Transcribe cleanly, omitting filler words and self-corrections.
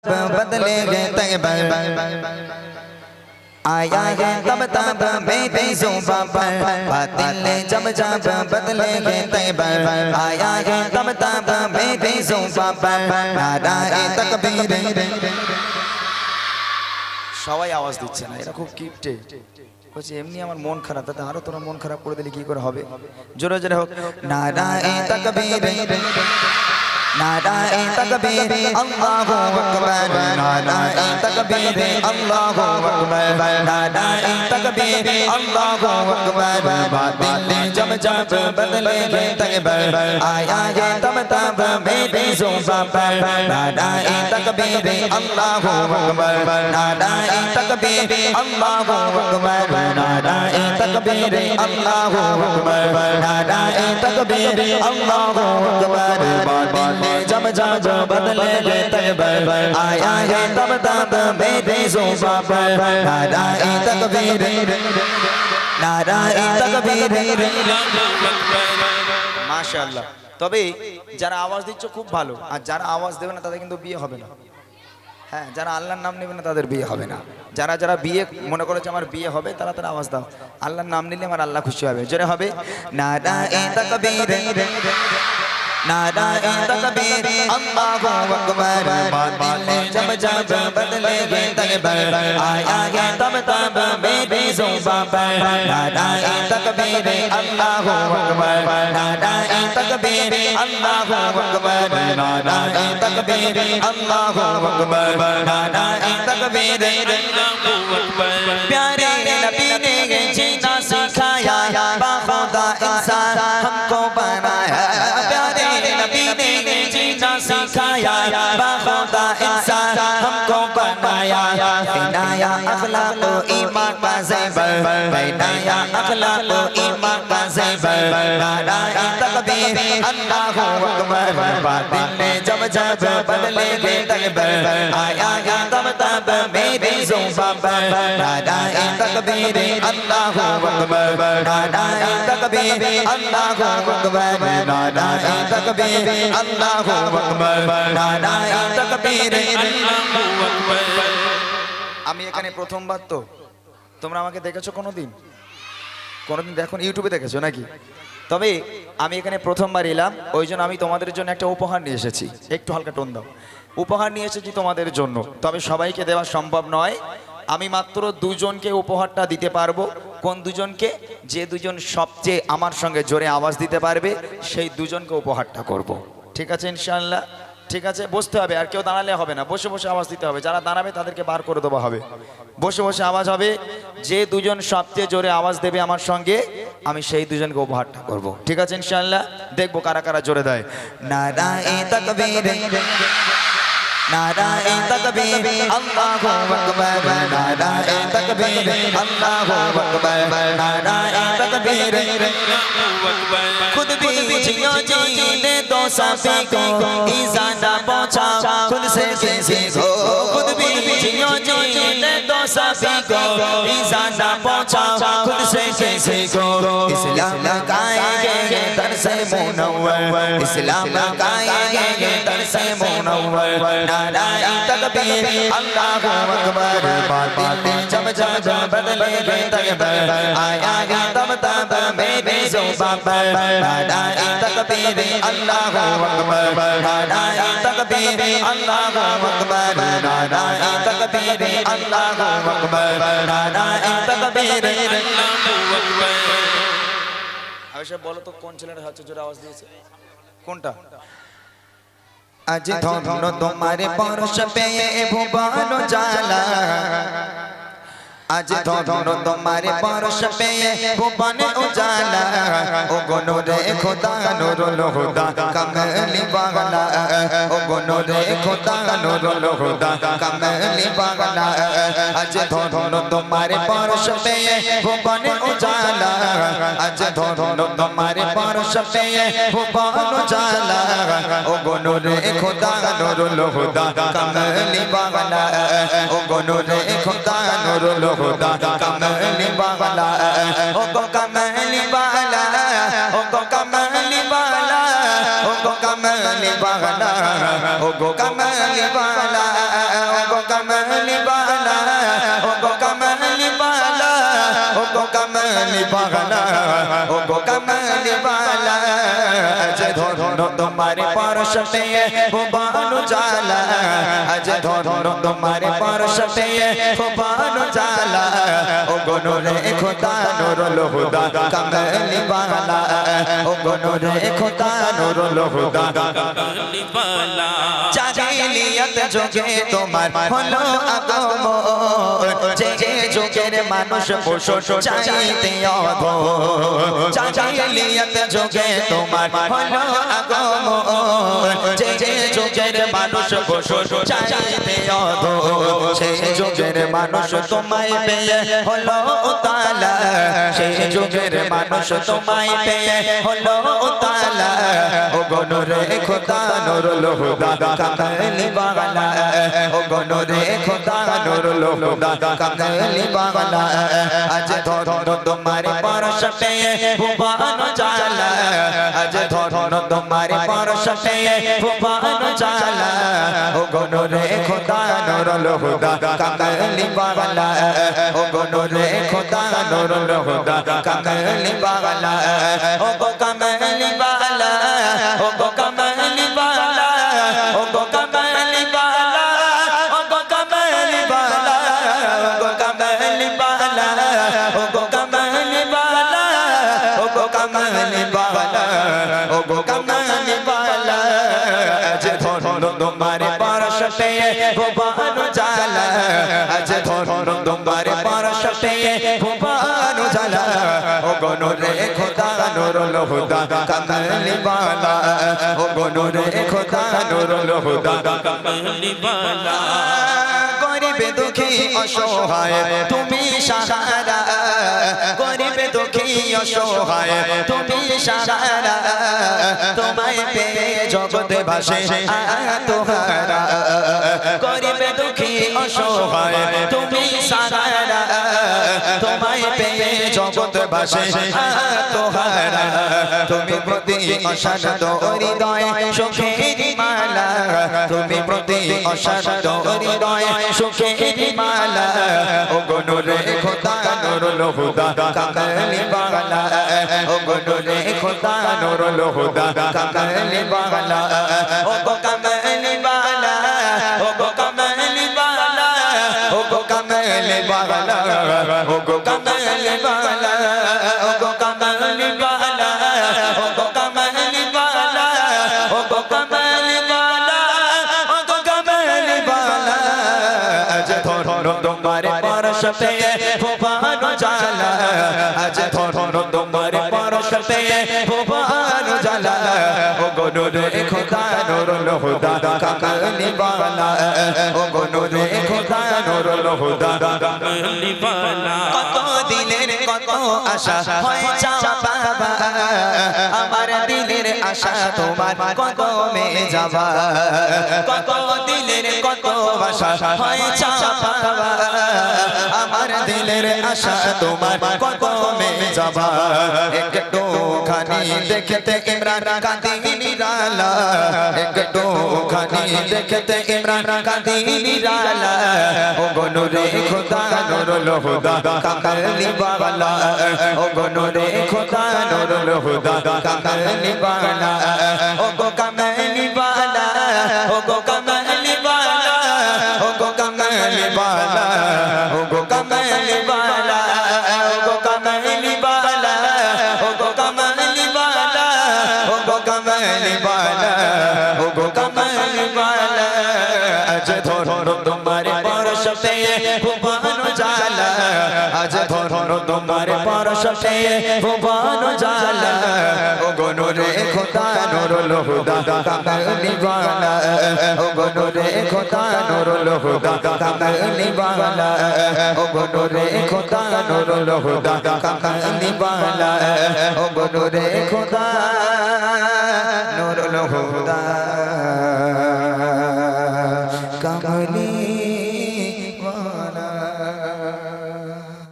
बदलेंगे तैबर आया है तब तब मेरी ज़ुबान पर बातिल जब जब बदलेंगे तैबर आया है तब तब मेरी ज़ुबान पर नाराए तकबीर সবাই আওয়াজ দিচ্ছে না, এরা খুব কিপটে। বলছে এমনি আমার মন খারাপ, তাতে আরো তোর মন খারাপ করে দিলে কি করে হবে? জোরে জোরে হোক নারায়ে তাকবীর नाराए तकबीर अल्लाहु अकबर नाराए तकबीर अल्लाहु अकबर नाराए तकबीर अल्लाहु अकबर बातिल जब जब बदलेंगे तैबर आया है तब तब मेरी ज़ुबान पर नाराए तकबीर अल्लाहु अकबर नाराए तकबीर अल्लाहु अकबर नाराए तकबीर अल्लाहु अकबर नाराए तकबीर अल्लाहु अकबर बातिल जब जब बदलेंगे तैबर आया है तब तब मेरी ज़ुबान पर नाराए तकबीर नाराए तकबीर माशाअल्लाह। তবে যারা আওয়াজ দিচ্ছ খুব ভালো, আর যারা আওয়াজ দেবে না তাদের কিন্তু বিয়ে হবে না। হ্যাঁ, যারা আল্লাহর নাম নেবে না তাদের বিয়ে হবে না। যারা যারা বিয়ে মনে করেছে আমার বিয়ে হবে তারা তারা আওয়াজ দাও, আল্লাহর নাম নিলে আমার আল্লাহ খুশি হবে। জোরে হবে নারায়ে তাকবীর नाराए तकबीर अल्लाहु अकबर बातिल जब जब बदलेंगे तैबर आया है तब तब मेरी ज़ुबान पर नाराए तकबीर अल्लाहु अकबर नाराए तकबीर अल्लाहु अकबर नाराए तकबीर अल्लाहु अकबर नाराए तकबीर अल्लाहु अकबर। प्यारे नबी ने जीना सिखाया, बाखुदा इंसान हमको बनाया। सिखाया बाखुदा इंसान हमको बनाया, बनाया अखलाक ईमान का ज़ेवर बनाया अखलाक ईमान का ज़ेवर नाराए तकबीर अल्लाहु अकबर बातिल जब जब बदलेंगे तैबर आया है तब तब मेरी ज़ुबान पर नाराए तकबीर अल्लाहु अकबर नाराए तकबीर अल्लाहु अकबर नाराए तकबीर अल्लाहु अकबर नाराए तकबीर अल्लाहु अकबर। আমি এখানে প্রথমবার, তো তোমরা আমাকে দেখেছো কোনোদিন? কোনোদিন দেখো ইউটিউবে দেখেছো নাকি? তবে আমি এখানে প্রথমবার এলাম, ওই জন্য আমি তোমাদের জন্য একটা উপহার নিয়ে এসেছি। একটু হালকা টোন দাও। উপহার নিয়ে এসেছি তোমাদের জন্য, তবে সবাইকে দেওয়া সম্ভব নয়। আমি মাত্র দুজনকে উপহারটা দিতে পারবো। কোন দুজনকে? যে দুজন সবচেয়ে আমার সঙ্গে জোরে আওয়াজ দিতে পারবে সেই দুজনকে উপহারটা করব। ঠিক আছে ইনশাআল্লাহ? ঠিক আছে, বসতে হবে, আর কেউ দাঁড়ালে হবে না, বসে বসে আওয়াজ দিতে হবে। যারা দাঁড়াবে তাদেরকে বার করে দেওয়া হবে। বসে বসে আওয়াজ হবে। যে দুজন সবচেয়ে জোরে আওয়াজ দেবে আমার সঙ্গে, আমি সেই দুজনকে উপহারটা করব। ঠিক আছে ইনশাআল্লাহ? দেখবো কারা কারা জোরে দেয়। নারায়ে তাকবীর नाराए तकबीर अल्लाहु अकबर नाराए तकबीर अल्लाहु अकबर नाराए तकबीर अल्लाहु अकबर। खुद भी जियो जीने दो सभी को ईज़ा ना पहुंचा खुद से किसी को, खुद भी जियो जीने दो सभी को ईज़ा ना पहुंचा खुद से किसी को। इस्लाम लगाएंगे दर से मुनव्वर, इस्लाम लगाएंगे दर से मुनव्वर नाराए तकबीर अल्लाहु अकबर बातिल जब जब बदलेंगे तैबर आया है तब तब मेरी ज़ुबान पर नाराए तकबीर अल्लाहु अकबर नाराए तकबीर अल्लाहु अकबर नाराए तकबीर अल्लाहु अकबर नाराए तकबीर अल्लाहु अकबर। আয়েশা বলো তো কোন ছেলেটা হচ্ছে জোরে আওয়াজ দিয়েছে? কোনটা? आज धोनो तुम्हारे पौरुष पे भुवन जाला, आज धोनो तुम्हारे पौरुष पे भुवन उजाला। ओ गुनो रे खुदा नूरुल हुदा कमली वाला, ओ गुनो रे खुदा नूरुल हुदा कमली वाला। आज धोनो तुम्हारे पौरुष पे भुवन उजाला, आज धोनो तुम्हारे पौरुष पे भुवन उजाला। ओ गुनो रे खुदा नूरुल हुदा कमली वाला, ओ गुनो रे खुदा नूरुल हुदा कमली वाला, ओ गो कमली वाला, ओ गो कमली वाला, ओ गो कमली वाला, ओ गो कमली वाला। গো কামলি বালা ও গো কামলি বালা আজ ধন্য তোমার পরশতে ভুবন জালা আজ ধন্য তোমার পরশতে ভুবন জালা ও গো নূরে খোদা নুরুল হুদা কামলি বালা ও গো নূরে খোদা নুরুল হুদা কামলি বালা জাহিলিয়ত যুগে তোমার হলো আগমন যে যুগের মানুষ পোষণ চাইতে অধম জাহিলিয়ত যুগে তোমার হলো আগমন যে যুগের মানুষ পোষণ চাইতে অধম সেই যুগের মানুষ তোমায় পেয়ে হলো উতালা সেই যুগের মানুষ তোমায় পেয়ে হলো উতালা ও গো নূরে খোদা নুরুল হুদা কামলি বালা ও গো নূরে খোদা নুরুল হুদা কামলি বালা আজ ধন্য তোমার পরশতে ভুবন জালা আজ ধন্য তোমার পরশতে ভুবন জালা ও গো নূরে খোদা নুরুল হুদা কামলি বালা ও গো নূরে খোদা নুরুল হুদা কামলি বালা ও গো কামলি বালা ও গো কামলি বালা ও গো কামলি বালা ও গো কামলি বালা ও গো কামলি বালা ও গো কামলি বালা ও গো কামলি বালা ও গো কামলি বালা আজ ধন্য তোমার পরশতে ভুবন জালা আজ ধন্য তোমার পরশতে ভুবন জালা ও গো নূরে খোদা নুরুল হুদা কামলি বালা ও গো নূরে খোদা নুরুল হুদা কামলি বালা গরিবে দুঃখী অসহায় তুমি সাহারা গরিবে দুঃখী অসহায় তুমি সাহারা তোমায় পেয়ে জগতে ভাসে আত্মহারা গরিবে দুঃখী অসহায় তুমি সাহারা তোমায় পেয়ে জগতে ভাসে আত্মহারা তুমি প্রতি অসাধ্য হৃদয় সুখের মালা তুমি প্রতি অসাধ্য হৃদয় সুখের মালা ও গো নূরে খোদা নুরুল হুদা কামলি বালা ও গো নূরে খোদা নুরুল হুদা কামলি বালা ও গো কামলি বালা ও গো কামলি বালা ও গো কামলি বালা ও গো কামলি বালা ও গো কামলি বালা ও গো কামলি বালা ও গো কামলি বালা ও গো কামলি বালা আজ ধন্য তোমার পরশতে ভুবন জালা আজ ধন্য তোমার পরশতে ভুবন জালা ও গো নূরে খোদা নুরুল হুদা কামলি বালা ও গো নূরে খোদা নুরুল হুদা কামলি বালা কত দিলের কত আশা হয় চাপা বাবা আমার দিলের আশা তোমার কদমে যাবা কত দিলের কত আশা হয় চাপা বাবা আমার দিলের আশা তোমার কদমে যাবা একটু খানি দেখতে ইমরান কাঁদিনি রালা একটু খানি দেখতে ইমরান কাঁদিনি রালা ও গো নূরে খোদা নুরুল হুদা কামলি বালা ও গো নূরে খোদা নুরুল হুদা কামলি বালা ও গো কামলি বালা ও গো কামলি বালা ও গো কামলি বালা ও গো কামলি বালা ও গো কামলি বালা ও গো কামলি বালা ও গো কামলি বালা ও গো কামলি বালা আজ ধন্য তোমার পরশতে ভুবন জালা আজ ধন্য তোমার পরশতে ভুবন জালা ও গো নূরে খোদা নুরুল হুদা কামলি বালা ও গো নূরে খোদা নুরুল হুদা কামলি বালা ও গো নূরে খোদা নুরুল হুদা কামলি বালা ও গো নূরে খোদা নুরুল হুদা